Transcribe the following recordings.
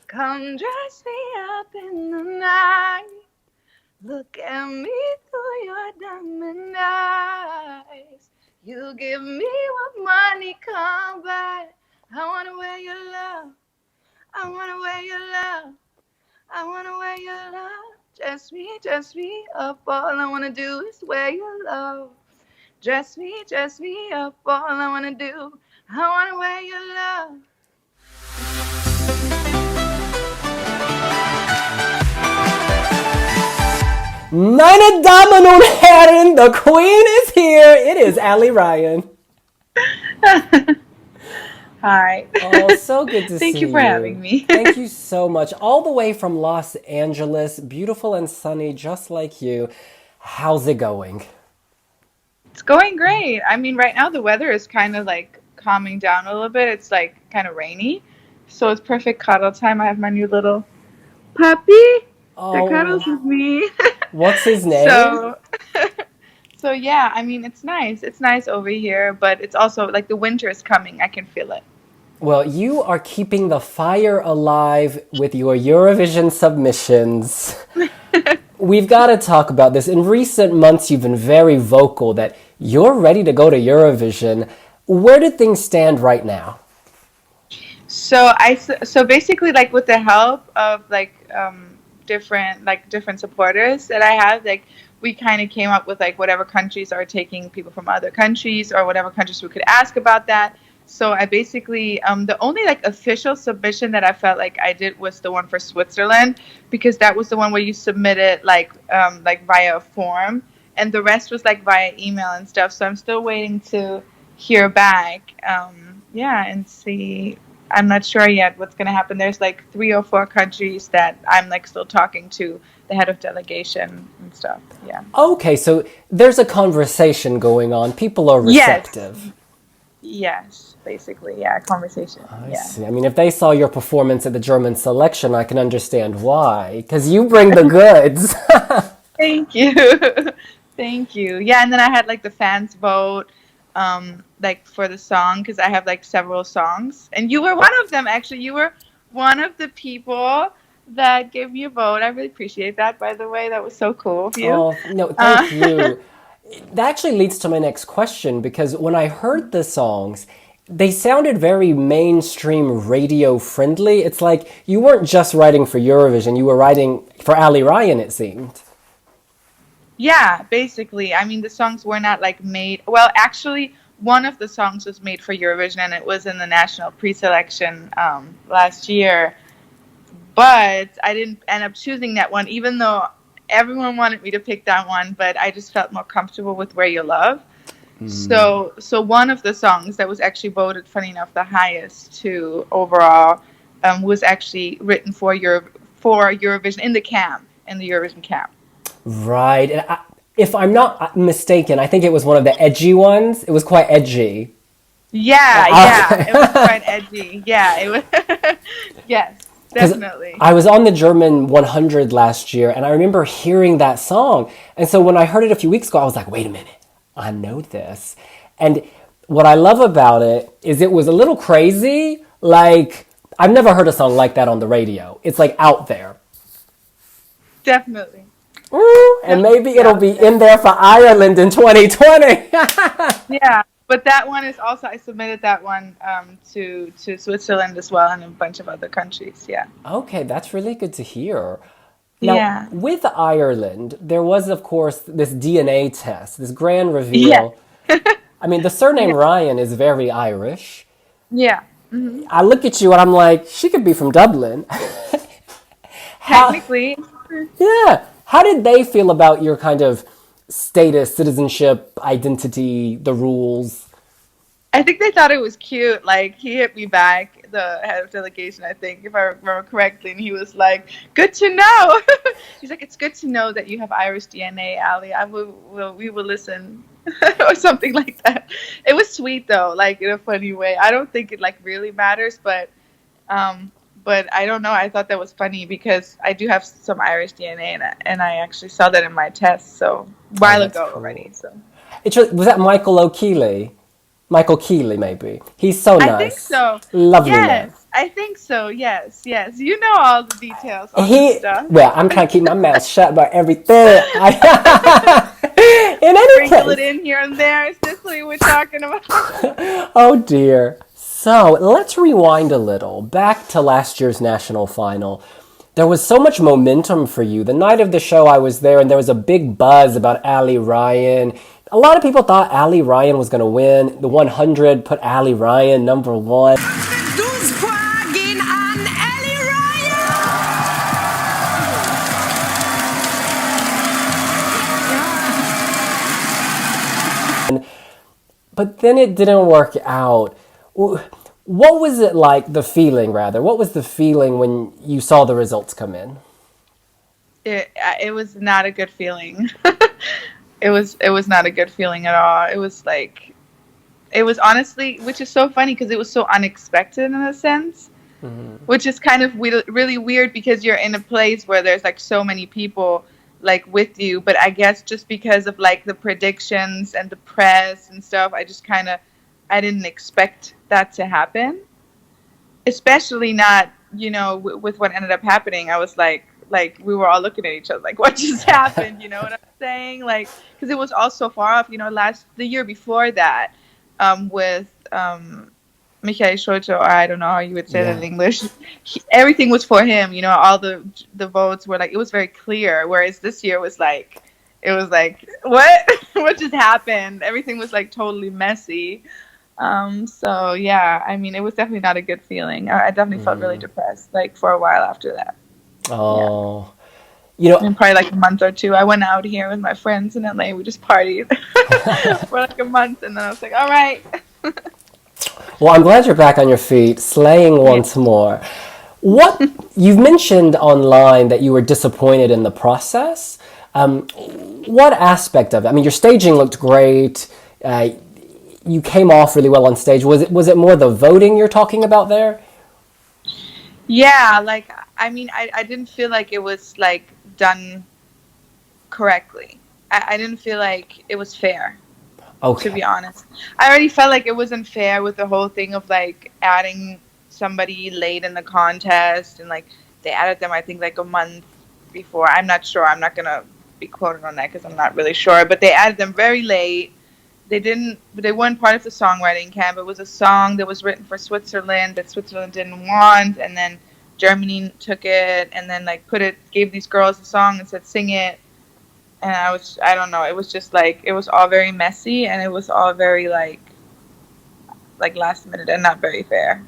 Come dress me up in the night. Look at me through your diamond eyes. You give me what money can't buy. I wanna wear your love. I wanna wear your love. I wanna wear your love. Dress me up. All I wanna do is wear your love. Dress me up. All I wanna do, I wanna wear your love. Meine Damen und Herren, the Queen is here. It is Aly Ryan. Hi. Oh, so good to see you. Thank you for having me. Thank you so much. All the way from Los Angeles, beautiful and sunny, just like you. How's it going? It's going great. I mean, right now the weather is kind of like calming down a little bit. It's like kind of rainy. So it's perfect cuddle time. I have my new little puppy that cuddles with me. What's his name? So yeah, I mean, it's nice. It's nice over here, but it's also like the winter is coming. I can feel it. Well, you are keeping the fire alive with your Eurovision submissions. We've got to talk about this. In recent months, you've been very vocal that you're ready to go to Eurovision. Where do things stand right now? So basically, like with the help of different supporters that I have, like we kind of came up with like whatever countries are taking people from other countries or whatever countries we could ask about that. So I basically the only like official submission that I felt like I did was the one for Switzerland, because that was the one where you submitted like via a form, and the rest was like via email and stuff. So I'm still waiting to hear back. And see. I'm not sure yet what's going to happen. There's like 3 or 4 countries that I'm like still talking to the head of delegation and stuff. Yeah. Okay, so there's a conversation going on. People are receptive. Yes, basically. Yeah, conversation. I see. I mean, if they saw your performance at the German selection, I can understand why. Because you bring the goods. Thank you. Thank you. Yeah, and then I had like the fans vote. Like for the song, because I have like several songs, and you were one of them. Actually, you were one of the people that gave me a vote. I really appreciate that, by the way. That was so cool of you. Oh, no, thank you. That actually leads to my next question, because when I heard the songs, they sounded very mainstream radio friendly. It's like you weren't just writing for Eurovision, you were writing for Aly Ryan, it seemed. Yeah, basically. I mean, the songs were not like made. Well, actually, one of the songs was made for Eurovision, and it was in the national pre-selection last year. But I didn't end up choosing that one, even though everyone wanted me to pick that one. But I just felt more comfortable with Where You Love. So one of the songs that was actually voted, funny enough, the highest to overall, was actually written for Eurovision in the Eurovision camp. Right. And if I'm not mistaken, I think it was one of the edgy ones. It was quite edgy. Yeah, it was quite edgy. Yeah, it was. Yes, definitely. I was on the German 100 last year, and I remember hearing that song. And so when I heard it a few weeks ago, I was like, wait a minute, I know this. And what I love about it is it was a little crazy. Like, I've never heard a song like that on the radio. It's like out there. Definitely. Ooh, and maybe it'll be in there for Ireland in 2020. Yeah, but that one is also, I submitted that one to Switzerland as well, and a bunch of other countries. Yeah. Okay, that's really good to hear. Now, with Ireland, there was, of course, this DNA test, this grand reveal. Yeah. I mean, the surname Ryan is very Irish. Yeah. Mm-hmm. I look at you and I'm like, she could be from Dublin. Technically. Yeah. How did they feel about your kind of status, citizenship, identity, the rules? I think they thought it was cute. Like, he hit me back, the head of delegation, I think, if I remember correctly, and he was like, good to know. He's like, it's good to know that you have Irish DNA, Aly. We will listen. Or something like that. It was sweet, though, like, in a funny way. I don't think it, like, really matters, but I don't know. I thought that was funny because I do have some Irish DNA, and I actually saw that in my test, so a while ago already. So Was that Michael O'Keefe? Michael Keeley, maybe. He's so I think nice. so. Lovely man. Yes, I think so. Yes, yes. You know all the details on this He, stuff. well, I'm trying to keep my mouth shut about everything. In any Sprinkle it case. in here and there. Is this what we're talking about? Oh dear. So let's rewind a little. Back to last year's national final. There was so much momentum for you. The night of the show, I was there, and there was a big buzz about Aly Ryan. A lot of people thought Aly Ryan was going to win. The 100 put Aly Ryan #1. Who's bragging on Aly But then it didn't work out. What was it like, the feeling rather? What was the feeling when you saw the results come in? It was not a good feeling. It was not a good feeling at all. It was like, it was honestly, which is so funny because it was so unexpected in a sense, which is kind of really weird because you're in a place where there's like so many people like with you, but I guess just because of like the predictions and the press and stuff, I didn't expect that to happen, especially not, with what ended up happening. I was like we were all looking at each other like, what just happened? You know what I'm saying? Like, because it was all so far off. The year before that, with Michael Schulte, or I don't know how you would say that in English. Everything was for him. All the votes were like, it was very clear. Whereas this year it was like what what just happened? Everything was like totally messy. So yeah, I mean, it was definitely not a good feeling. I definitely felt really depressed, like for a while after that. Oh, And probably like a month or two, I went out here with my friends in LA. We just partied for like a month, and then I was like, all right. well, I'm glad you're back on your feet, slaying once more. What you've mentioned online that you were disappointed in the process. What aspect of it? I mean, your staging looked great. You came off really well on stage. Was it more the voting you're talking about there? Yeah, like, I mean, I didn't feel like it was like done correctly. I didn't feel like it was fair, to be Okay. honest. I already felt like it wasn't fair with the whole thing of like adding somebody late in the contest, and like they added them, I think, like a month before. I'm not sure. I'm not gonna be quoted on that because I'm not really sure. But they added them very late. They weren't part of the songwriting camp. It was a song that was written for Switzerland that Switzerland didn't want, and then Germany took it and then like gave these girls a song and said sing it. And I don't know, it was just like, it was all very messy, and it was all very like last minute and not very fair.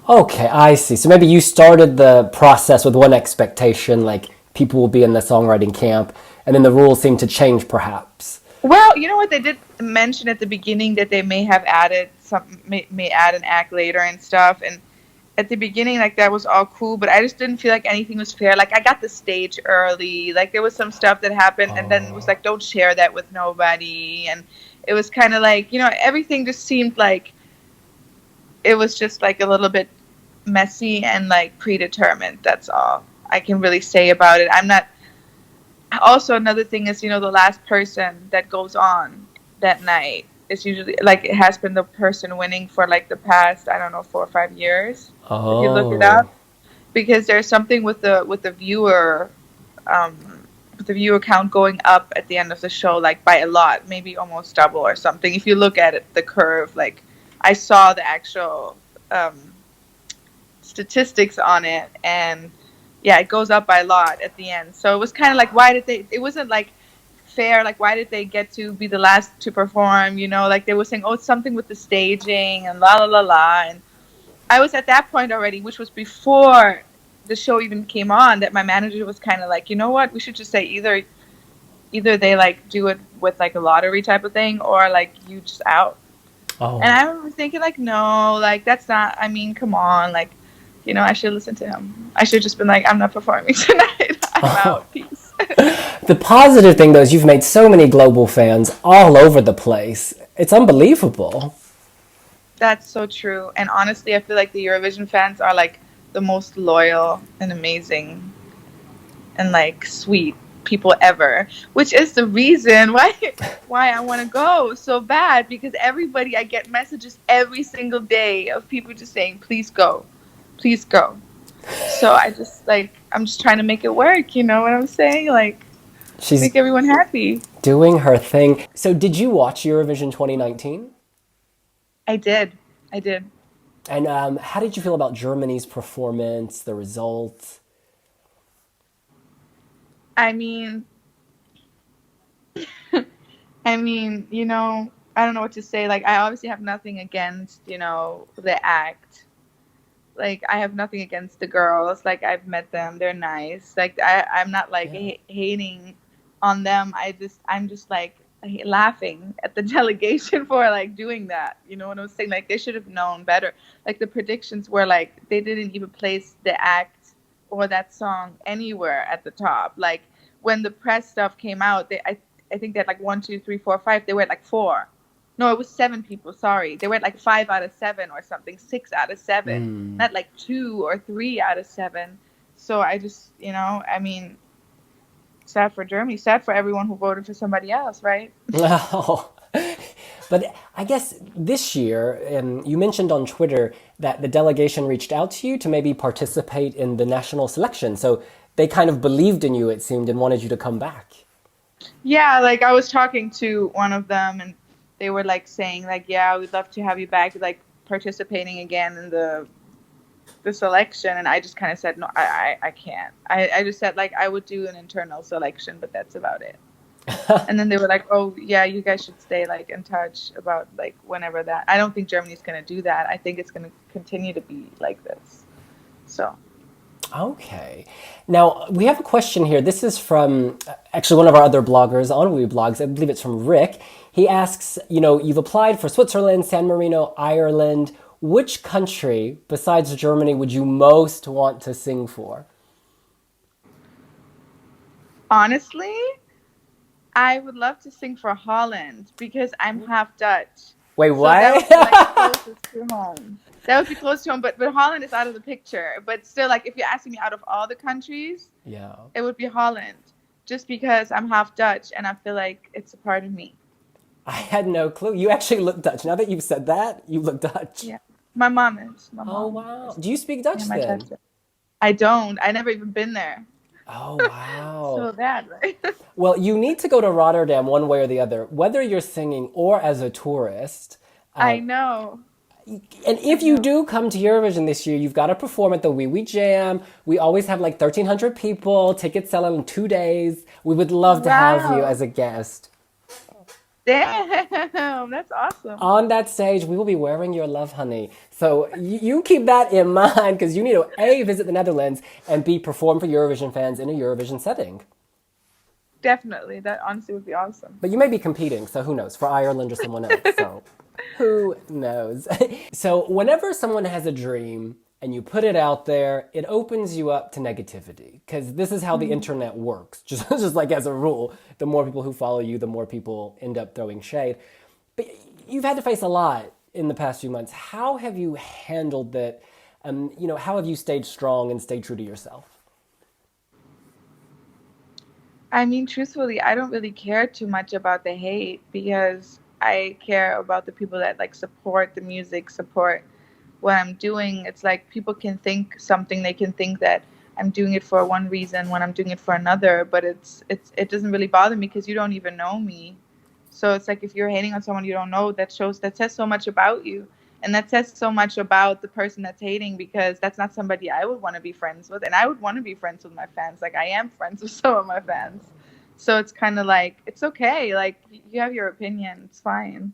Okay, I see. So maybe you started the process with one expectation, like people will be in the songwriting camp, and then the rules seem to change perhaps. Well, you know what, they did mention at the beginning that they may have added may add an act later and stuff, and at the beginning, like, that was all cool, but I just didn't feel like anything was fair. Like, I got the stage early. Like, there was some stuff that happened, and then it was like, don't share that with nobody. And it was kind of like, everything just seemed like it was just like a little bit messy and like predetermined. That's all I can really say about it. I'm not. Also, another thing is, the last person that goes on that night is usually, like, it has been the person winning for like the past, I don't know, 4 or 5 years. If you look it Oh. up, because there's something with the viewer, um, with the viewer count going up at the end of the show, like by a lot, maybe almost double or something. If you look at it, the curve, like, I saw the actual statistics on it, and yeah, it goes up by a lot at the end. So it was kind of like, why did they? It wasn't like fair. Like, why did they get to be the last to perform? Like they were saying, oh, it's something with the staging and la la la la. And I was at that point already, which was before the show even came on, that my manager was kind of like, you know what, we should just say either they like do it with like a lottery type of thing, or like you just out. And Oh. I remember thinking like, no, like that's not. I mean, come on, like, I should listen to him. I should just been like, I'm not performing tonight. I'm out. Peace. The positive thing though is you've made so many global fans all over the place. It's unbelievable. That's so true. And honestly, I feel like the Eurovision fans are like the most loyal and amazing and like sweet people ever, which is the reason why I want to go so bad, because everybody, I get messages every single day of people just saying, please go, please go. So I'm just trying to make it work, you know what I'm saying? Like, She's make everyone happy. doing her thing. So did you watch Eurovision 2019? I did. I did. And how did you feel about Germany's performance, the results? I mean, you know, I don't know what to say. Like, I obviously have nothing against, you know, the act. Like, I have nothing against the girls. Like, I've met them. They're nice. Like, I'm not, like, Yeah. hating on them. I'm just, like, laughing at the delegation for, like, doing that. You know what I'm saying? Like, they should have known better. Like, the predictions were, like, they didn't even place the act or that song anywhere at the top. Like, when the press stuff came out, I think they had, like, 1, 2, 3, 4, 5. They were at, like, 4. No, it was 7 people. Sorry, they were at like 5 out of 7 or something, 6 out of 7, not like 2 or 3 out of 7. So I just, you know, I mean, sad for Germany, sad for everyone who voted for somebody else, right? Oh. But I guess this year, you mentioned on Twitter that the delegation reached out to you to maybe participate in the national selection. So they kind of believed in you, it seemed, and wanted you to come back. Yeah, like I was talking to one of them, and they were like saying like, yeah, we'd love to have you back, like participating again in the selection. And I just kind of said, no, I can't. I just said like I would do an internal selection, but that's about it. And then they were like, oh yeah, you guys should stay like in touch about like whenever that. I don't think Germany's going to do that. I think it's going to continue to be like this. So. Okay. Now, we have a question here. This is from actually one of our other bloggers on wiwibloggs. I believe it's from Rick. He asks, you know, you've applied for Switzerland, San Marino, Ireland. Which country besides Germany would you most want to sing for? Honestly, I would love to sing for Holland because I'm half Dutch. Wait, So what? that would be like closest to home. That would be close to home, but Holland is out of the picture. But still, like if you're asking me out of all the countries, Yeah. it would be Holland, just because I'm half Dutch and I feel like it's a part of me. I had no clue. You actually look Dutch. Now that you've said that, you look Dutch. Yeah, my mom is. My Oh, mom. wow. Do you speak Dutch Yeah, my then? Dutch. I don't. I never even been there. Oh, wow. So bad, right? Well, you need to go to Rotterdam one way or the other, whether you're singing or as a tourist. I know. And if you do come to Eurovision this year, you've got to perform at the Wee Wee Jam. We always have like 1,300 people, tickets selling in 2 days. We would love to have you Wow. as a guest. Damn, that's awesome. On that stage, we will be wearing your love, honey. So you keep that in mind because you need to A, visit the Netherlands, and B, perform for Eurovision fans in a Eurovision setting. Definitely. That honestly would be awesome. But you may be competing, so who knows, for Ireland or someone else. So who knows? So whenever someone has a dream and you put it out there, it opens you up to negativity because this is how the internet works. Just like as a rule, the more people who follow you, the more people end up throwing shade. But you've had to face a lot in the past few months. How have you handled that? You know, how have you stayed strong and stayed true to yourself? I mean, truthfully, I don't really care too much about the hate because I care about the people that like support the music, support what I'm doing. It's like people can think something, they can think that I'm doing it for one reason when I'm doing it for another, but it doesn't really bother me because you don't even know me. So it's like if you're hating on someone you don't know, that says so much about you. And that says so much about the person that's hating because that's not somebody I would want to be friends with. And I would want to be friends with my fans. Like I am friends with some of my fans. So it's kind of like, it's okay. Like you have your opinion. It's fine.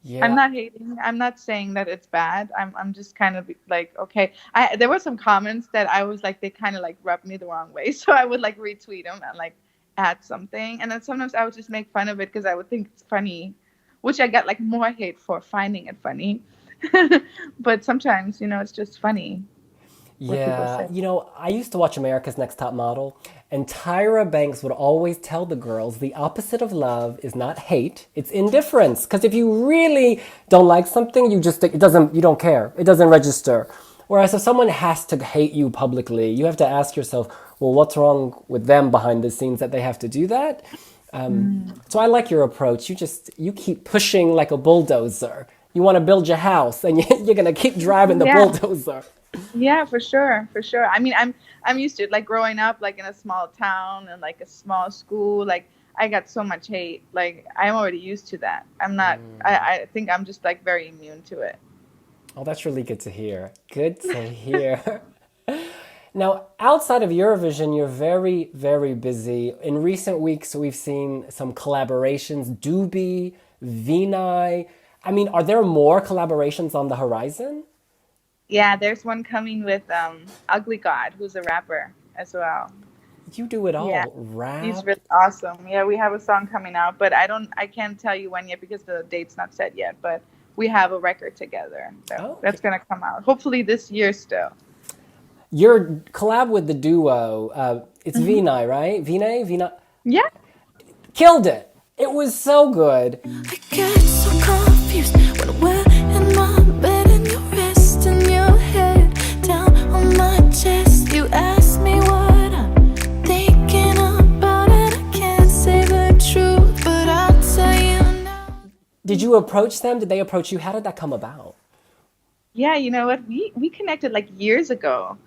Yeah. I'm not hating. I'm not saying that it's bad. I'm just kind of like, okay. There were some comments that I was like, they kind of like rubbed me the wrong way. So I would like retweet them and like add something. And then sometimes I would just make fun of it because I would think it's funny, which I got like more hate for finding it funny. But sometimes, you know, it's just funny. Yeah, you know, I used to watch America's Next Top Model, and Tyra Banks would always tell the girls the opposite of love is not hate, it's indifference. Because if you really don't like something, you don't care. It doesn't register. Whereas if someone has to hate you publicly, you have to ask yourself, well, what's wrong with them behind the scenes that they have to do that? So I like your approach. You keep pushing like a bulldozer. You want to build your house, and you're gonna keep driving the bulldozer. Yeah, for sure, for sure. I mean, I'm used to it. Like growing up, like in a small town and like a small school. Like I got so much hate. Like I'm already used to that. I'm not. I think I'm just like very immune to it. Oh, that's really good to hear. Good to hear. Now, outside of Eurovision, you're very, very busy. In recent weeks, we've seen some collaborations. Doobie, VINAI. I mean, are there more collaborations on the horizon? Yeah, there's one coming with Ugly God, who's a rapper as well. You do it all. Yeah, Rap. he's really awesome. Yeah, we have a song coming out, but I can't tell you when yet because the date's not set yet. But we have a record together, so that's gonna come out hopefully this year still. Your collab with the duo, it's VINAI, right? VINAI? Yeah. Killed it. It was so good. I get so confused when we're in my bed and you rest in your head down on my chest. You ask me what I'm thinking about, and I can't say the truth, but I'll tell you now. Did you approach them? Did they approach you? How did that come about? Yeah, you know what? We connected like years ago,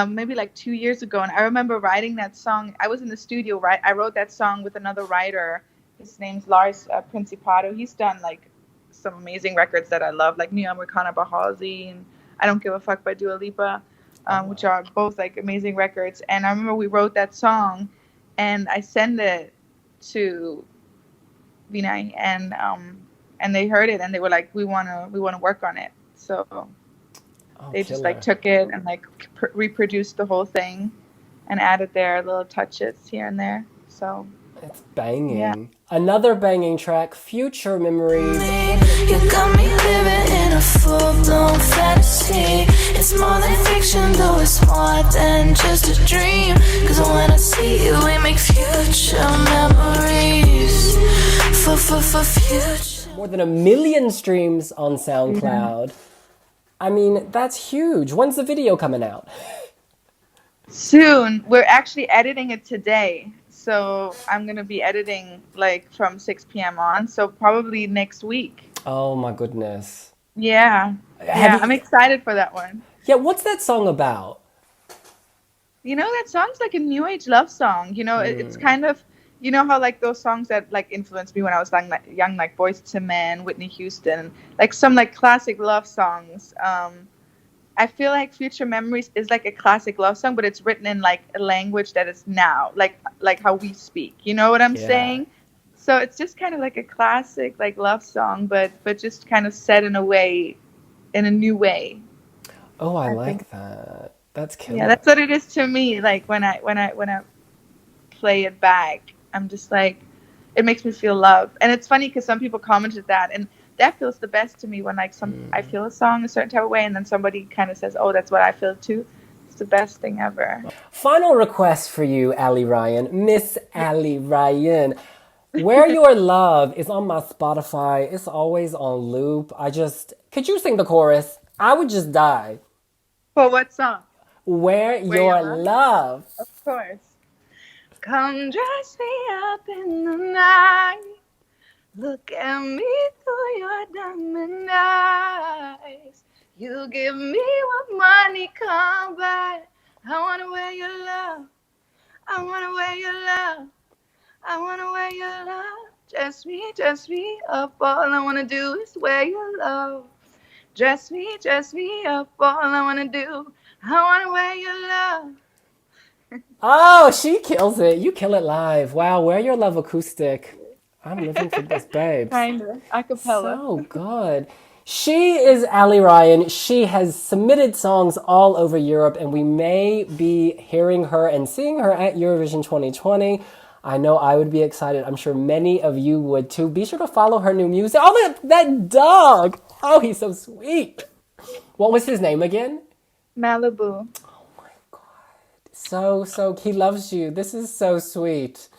maybe like 2 years ago, and I remember writing that song. I was in the studio, right? I wrote that song with another writer. His name's Lars Principato. He's done like some amazing records that I love, like New Americana by Halsey and I Don't Give a Fuck by Dua Lipa, which are both like amazing records. And I remember we wrote that song, and I sent it to VINAI, and they heard it, and they were like, we wanna work on it. So they just like took it and like reproduced the whole thing and added their little touches here and there. So it's banging. Yeah. Another banging track, Future Memories. You got me living in a full-blown fantasy. It's more than fiction, though it's more than just a dream. Cause when I see you, we make future memories. For future. More than 1 million streams on SoundCloud. I mean, that's huge. When's the video coming out? Soon. We're actually editing it today. So I'm going to be editing like from 6 p.m. on. So probably next week. Oh my goodness. Yeah. I'm excited for that one. Yeah, what's that song about? You know, that song's like a new age love song. You know, it's kind of, you know how like those songs that like influenced me when I was young, like Boyz II Men, Whitney Houston, like some like classic love songs. I feel like Future Memories is like a classic love song, but it's written in like a language that is now, like how we speak. You know what I'm saying? So it's just kind of like a classic like love song, but just kind of said in a new way. Oh, I like that. That's killer. Yeah, that's what it is to me. Like when I play it back, I'm just like, it makes me feel love. And it's funny because some people commented that, and that feels the best to me when like I feel a song a certain type of way, and then somebody kind of says, oh, that's what I feel too. It's the best thing ever. Final request for you, Aly Ryan. Miss Aly Ryan. Where Your Love is on my Spotify. It's always on loop. Could you sing the chorus? I would just die. For what song? Where Your Love. Of course. Come dress me up in the night. Look at me through your diamond eyes. You give me what money can't buy. I wanna wear your love. I wanna wear your love. I wanna wear your love. Dress me up. All I wanna do is wear your love. Dress me up. All I wanna do, I wanna wear your love. Oh, she kills it. You kill it live. Wow, Wear Your Love acoustic. I'm living for this, babes. Kinda. Acapella. So good. She is Aly Ryan. She has submitted songs all over Europe, and we may be hearing her and seeing her at Eurovision 2020. I know I would be excited. I'm sure many of you would too. Be sure to follow her new music. Oh, that dog. Oh, he's so sweet. What was his name again? Malibu. Oh my God. So, he loves you. This is so sweet.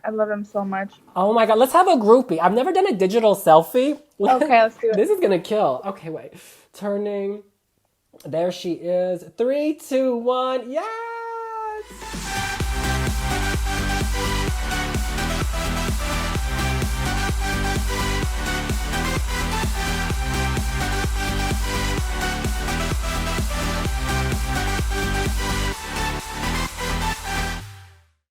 I love him so much. Oh my God, let's have a groupie. I've never done a digital selfie. Okay, let's do it. This is gonna kill. Okay, wait. Turning. There she is. 3, 2, 1. Yes!